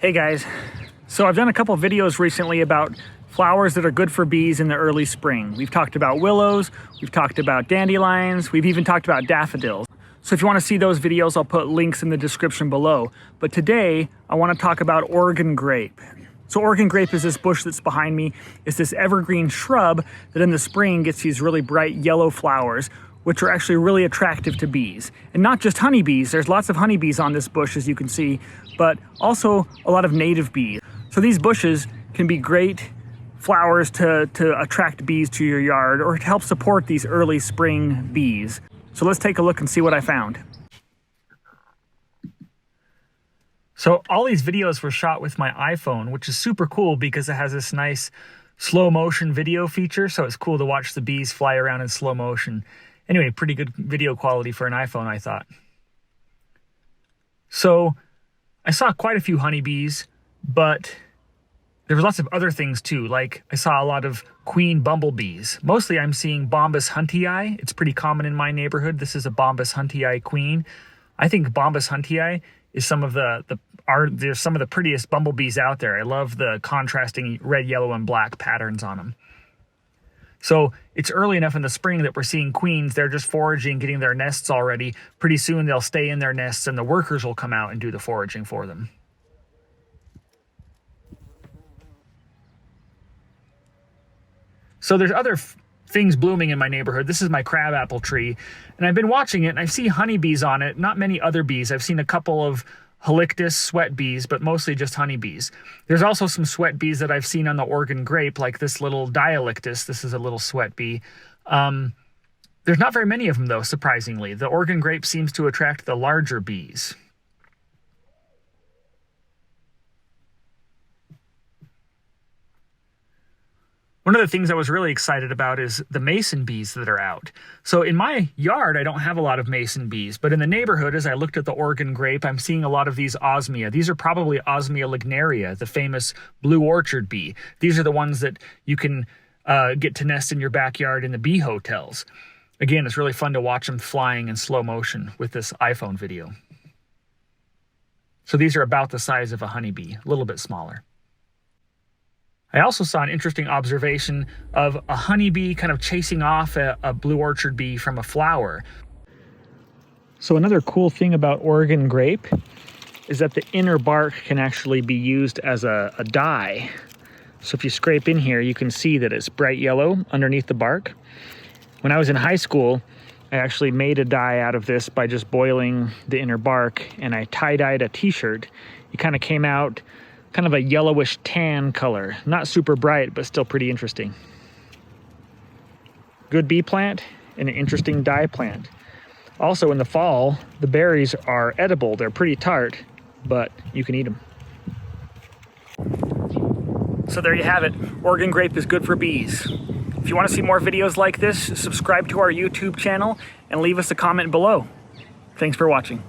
Hey guys, so I've done a couple videos recently about flowers that are good for bees in the early spring. We've talked about willows, we've talked about dandelions, we've even talked about daffodils. So if you want to see those videos, I'll put links in the description below. But today, I want to talk about Oregon grape. So Oregon grape is this bush that's behind me. It's this evergreen shrub that in the spring gets these really bright yellow flowers, which are actually really attractive to bees. And not just honeybees, there's lots of honeybees on this bush, as you can see, but also a lot of native bees. So these bushes can be great flowers to attract bees to your yard or to help support these early spring bees. So let's take a look and see what I found. So all these videos were shot with my iPhone, which is super cool because it has this nice slow motion video feature. So it's cool to watch the bees fly around in slow motion. Anyway, pretty good video quality for an iPhone, I thought. So I saw quite a few honeybees, but there were lots of other things too. Like I saw a lot of queen bumblebees. Mostly I'm seeing Bombus huntii. It's pretty common in my neighborhood. This is a Bombus huntii queen. I think Bombus huntii is some of they're some of the prettiest bumblebees out there. I love the contrasting red, yellow, and black patterns on them. So it's early enough in the spring that we're seeing queens. They're just foraging, getting their nests already. Pretty soon they'll stay in their nests and the workers will come out and do the foraging for them. So there's other things blooming in my neighborhood. This is my crabapple tree, and I've been watching it and I see honeybees on it, not many other bees. I've seen a couple of halictus sweat bees, but mostly just honeybees. There's also some sweat bees that I've seen on the Oregon grape, like this little dialictus. This is a little sweat bee. There's not very many of them though, surprisingly. The Oregon grape seems to attract the larger bees. One of the things I was really excited about is the mason bees that are out. So in my yard, I don't have a lot of mason bees, but in the neighborhood, as I looked at the Oregon grape, I'm seeing a lot of these osmia. These are probably Osmia lignaria, the famous blue orchard bee. These are the ones that you can get to nest in your backyard in the bee hotels. Again, it's really fun to watch them flying in slow motion with this iPhone video. So these are about the size of a honeybee, a little bit smaller. I also saw an interesting observation of a honeybee kind of chasing off a blue orchard bee from a flower. So another cool thing about Oregon grape is that the inner bark can actually be used as a dye. So if you scrape in here, you can see that it's bright yellow underneath the bark. When I was in high school, I actually made a dye out of this by just boiling the inner bark, and I tie-dyed a t-shirt. It kind of came out kind of a yellowish tan color. Not super bright, but still pretty interesting. Good bee plant and an interesting dye plant. Also in the fall, the berries are edible. They're pretty tart, but you can eat them. So there you have it. Oregon grape is good for bees. If you want to see more videos like this, subscribe to our YouTube channel and leave us a comment below. Thanks for watching.